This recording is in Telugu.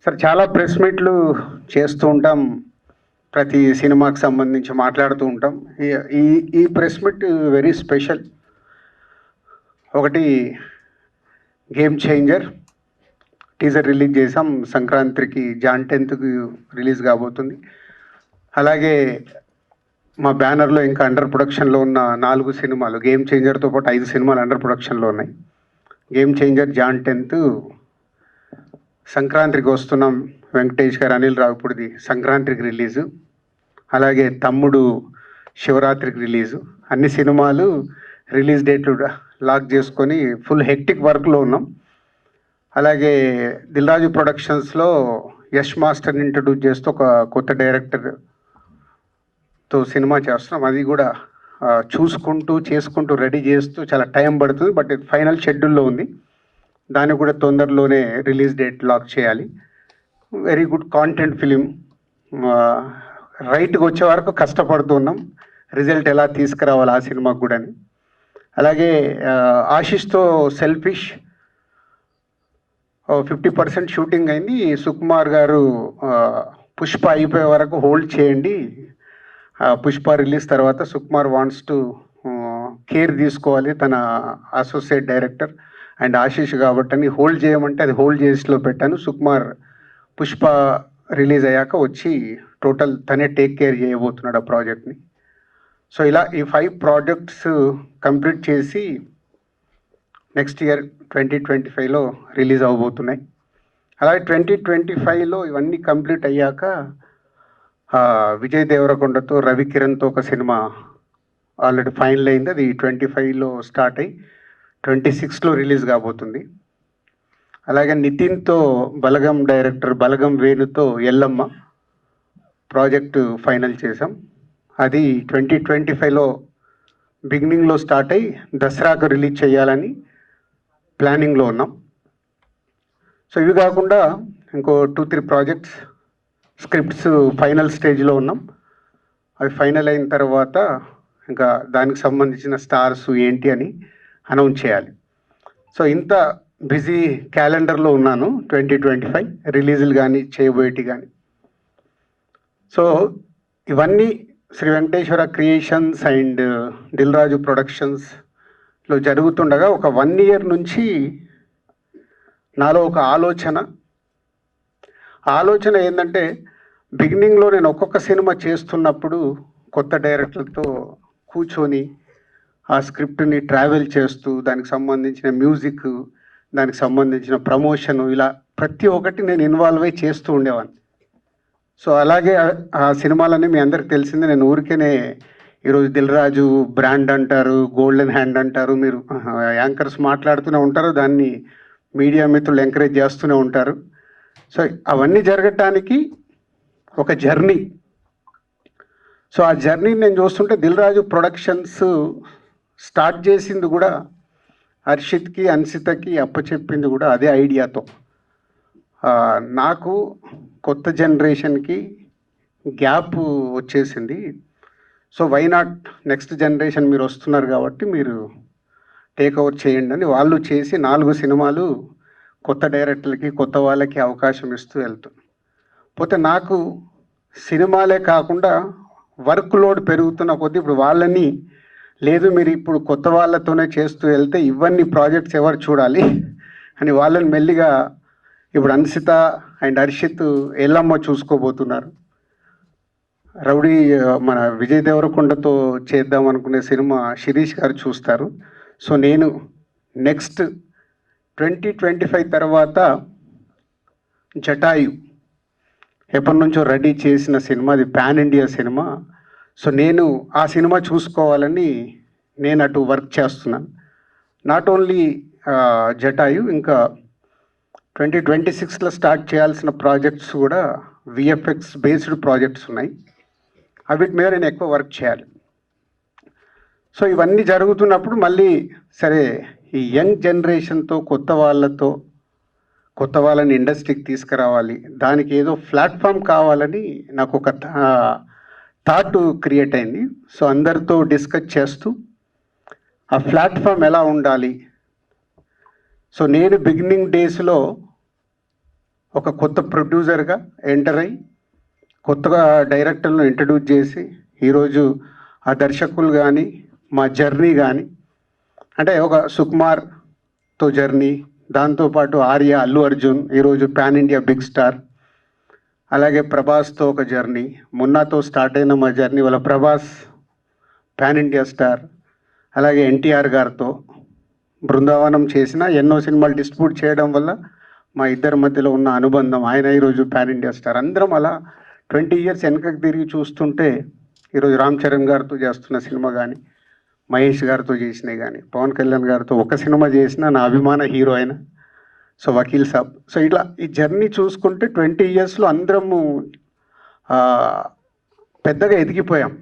సార్ చాలా ప్రెస్ మీట్లు చేస్తూ ఉంటాం. ప్రతి సినిమాకి సంబంధించి మాట్లాడుతూ ఉంటాం. ఈ ఈ ఈ ప్రెస్ మీట్ వెరీ స్పెషల్. ఒకటి గేమ్ చేంజర్ టీజర్ రిలీజ్ చేసాం. సంక్రాంతికి జాన్ 10కి రిలీజ్ కాబోతుంది. అలాగే మా బ్యానర్లో ఇంకా అండర్ ప్రొడక్షన్లో ఉన్న 4 సినిమాలు, గేమ్ చేంజర్తో పాటు 5 సినిమాలు అండర్ ప్రొడక్షన్లో ఉన్నాయి. గేమ్ చేంజర్ జాన్ 10 సంక్రాంతికి వస్తున్నాం. వెంకటేష్ గారు, అనిల్ రావిపూడిది సంక్రాంతికి రిలీజు. అలాగే తమ్ముడు శివరాత్రికి రిలీజు. అన్ని సినిమాలు రిలీజ్ డేట్లు లాక్ చేసుకొని ఫుల్ హెక్టిక్ వర్క్లో ఉన్నాం. అలాగే దిల్రాజు ప్రొడక్షన్స్లో యష్ మాస్టర్ని ఇంట్రడ్యూస్ చేస్తూ ఒక కొత్త డైరెక్టర్తో సినిమా చేస్తున్నాం. అది కూడా చేసుకుంటూ రెడీ చేస్తూ చాలా టైం పడుతుంది. బట్ ఇది ఫైనల్ షెడ్యూల్లో ఉంది. దాన్ని కూడా తొందరలోనే రిలీజ్ డేట్ లాక్ చేయాలి. Very good content film. రైట్కి వచ్చే వరకు కష్టపడుతున్నాం. రిజల్ట్ ఎలా తీసుకురావాలి ఆ సినిమాకు కూడా అని. అలాగే ఆశిష్తో సెల్ఫిష్ 50% షూటింగ్ అయింది. సుకుమార్ గారు పుష్ప అయిపోయే వరకు హోల్డ్ చేయండి, పుష్ప రిలీజ్ తర్వాత సుకుమార్ వాంట్స్ టు కేర్ తీసుకోవాలి, తన అసోసియేట్ డైరెక్టర్ అండ్ ఆశీష్ కాబట్టి హోల్డ్ చేయమంటే అది హోల్డ్ చేసిలో పెట్టాను. సుకుమార్ పుష్ప రిలీజ్ అయ్యాక వచ్చి టోటల్ తనే టేక్ కేర్ చేయబోతున్నాడు ఆ ప్రాజెక్ట్ని. సో ఇలా ఈ 5 ప్రాజెక్ట్స్ కంప్లీట్ చేసి నెక్స్ట్ ఇయర్ 2025లో రిలీజ్ అవ్వబోతున్నాయి. అలాగే 2025లో ఇవన్నీ కంప్లీట్ అయ్యాక విజయ్ దేవరకొండతో, రవికిరణ్తో ఒక సినిమా ఆల్రెడీ ఫైనల్ అయింది. అది 25లో స్టార్ట్ అయ్యి 26లో రిలీజ్ కాబోతుంది. అలాగే నితిన్తో, బలగం డైరెక్టర్ బలగం వేణుతో ఎల్లమ్మ ప్రాజెక్టు ఫైనల్ చేసాం. అది 2025లో బిగినింగ్లో స్టార్ట్ అయ్యి దసరాకు రిలీజ్ చేయాలని ప్లానింగ్లో ఉన్నాం. సో ఇవి కాకుండా ఇంకో 2-3 ప్రాజెక్ట్స్ స్క్రిప్ట్స్ ఫైనల్ స్టేజ్లో ఉన్నాం. అవి ఫైనల్ అయిన తర్వాత ఇంకా దానికి సంబంధించిన స్టార్స్ ఏంటి అని అనౌన్స్ చేయాలి. సో ఇంత బిజీ క్యాలెండర్లో ఉన్నాను 2025 రిలీజులు కానీ చేయబోయేటి కానీ. సో ఇవన్నీ శ్రీ వెంకటేశ్వర క్రియేషన్స్ అండ్ దిల్రాజు ప్రొడక్షన్స్లో జరుగుతుండగా ఒక 1 ఇయర్ నుంచి నాలో ఒక ఆలోచన ఏంటంటే, బిగినింగ్లో నేను ఒక్కొక్క సినిమా చేస్తున్నప్పుడు కొత్త డైరెక్టర్లతో కూర్చొని ఆ స్క్రిప్ట్ని ట్రావెల్ చేస్తూ దానికి సంబంధించిన మ్యూజిక్, దానికి సంబంధించిన ప్రమోషను, ఇలా ప్రతి ఒక్కటి నేను ఇన్వాల్వ్ అయ్యి చేస్తూ ఉండేవాడిని. సో అలాగే ఆ సినిమాలన్నీ మీ అందరికి తెలిసిందే. నేను ఊరికేనే ఈరోజు దిల్రాజు బ్రాండ్ అంటారు, గోల్డెన్ హ్యాండ్ అంటారు, మీరు యాంకర్స్ మాట్లాడుతూనే ఉంటారు, దాన్ని మీడియా మిత్రులు ఎంకరేజ్ చేస్తూనే ఉంటారు. సో అవన్నీ జరగటానికి ఒక జర్నీ. సో ఆ జర్నీని నేను చూస్తుంటే దిల్రాజు ప్రొడక్షన్స్ స్టార్ట్ చేసింది కూడా హర్షిత్కి, అన్సితకి అప్పచెప్పింది కూడా అదే ఐడియాతో. నాకు కొత్త జనరేషన్కి గ్యాప్ వచ్చేసింది. So why not, next generation మీరు వస్తున్నారు కాబట్టి మీరు టేక్ ఓవర్ చేయండి అని వాళ్ళు చేసి 4 సినిమాలు కొత్త డైరెక్టర్లకి, కొత్త వాళ్ళకి అవకాశం ఇస్తూ వెళ్తాను. పోతే నాకు సినిమాలే కాకుండా వర్క్ లోడ్ పెరుగుతున్న కొద్దీ ఇప్పుడు వాళ్ళని లేదు, మీరు ఇప్పుడు కొత్త వాళ్ళతోనే చేస్తూ వెళ్తే ఇవన్నీ ప్రాజెక్ట్స్ ఎవరు చూడాలి అని వాళ్ళని మెల్లిగా ఇప్పుడు అన్సిత అండ్ హర్షిత్ ఎల్లమ్మ చూసుకోబోతున్నారు. రౌడీ మన విజయ్ దేవరకొండతో చేద్దాం అనుకునే సినిమా శిరీష్ గారు చూస్తారు. సో నేను నెక్స్ట్ 2025 తర్వాత జటాయు ఎప్పటి నుంచో రెడీ చేసిన సినిమా, అది పాన్ ఇండియా సినిమా. సో నేను ఆ సినిమా చూసుకోవాలని నేను అటు వర్క్ చేస్తున్నాను. నాట్ ఓన్లీ జటాయు, ఇంకా 2026లో స్టార్ట్ చేయాల్సిన ప్రాజెక్ట్స్ కూడా విఎఫ్ఎక్స్ బేస్డ్ ప్రాజెక్ట్స్ ఉన్నాయి. వీటి మీద నేను ఎక్కువ వర్క్ చేయాలి. సో ఇవన్నీ జరుగుతున్నప్పుడు మళ్ళీ సరే ఈ యంగ్ జనరేషన్తో, కొత్త వాళ్ళని ఇండస్ట్రీకి తీసుకురావాలి, దానికి ఏదో ప్లాట్ఫామ్ కావాలని నాకు ఒక థాట్ క్రియేట్ అయింది. సో అందరితో డిస్కస్ చేస్తూ ఆ ప్లాట్ఫామ్ ఎలా ఉండాలి. సో నేను బిగినింగ్ డేస్లో ఒక కొత్త ప్రొడ్యూసర్గా ఎంటర్ అయ్యి కొత్తగా డైరెక్టర్లను ఇంట్రడ్యూస్ చేసి ఈరోజు ఆ దర్శకులు కానీ మా జర్నీ కానీ అంటే ఒక సుకుమార్తో జర్నీ, దాంతోపాటు ఆర్య, అల్లు అర్జున్ ఈరోజు పాన్ ఇండియా బిగ్ స్టార్, అలాగే ప్రభాస్తో ఒక జర్నీ, మున్నాతో స్టార్ట్ అయిన మా జర్నీ వాళ్ళ ప్రభాస్ పాన్ ఇండియా స్టార్, అలాగే ఎన్టీఆర్ గారితో బృందావనం చేసిన ఎన్నో సినిమాలు డిస్ట్రిబ్యూట్ చేయడం వల్ల మా ఇద్దరి మధ్యలో ఉన్న అనుబంధం, ఆయన ఈరోజు పాన్ ఇండియా స్టార్. అందరం అలా 20 ఇయర్స్ వెనకకి తిరిగి చూస్తుంటే ఈరోజు రామ్ చరణ్ గారితో చేస్తున్న సినిమా కానీ, మహేష్ గారితో చేసినవి కానీ, పవన్ కళ్యాణ్ గారితో ఒక సినిమా చేసిన నా అభిమాన హీరో ఆయన, సో వకీల్ సాబ్. సో ఇట్లా ఈ జర్నీ చూసుకుంటే 20 ఇయర్స్లో అందరము పెద్దగా ఎదిగిపోయాం.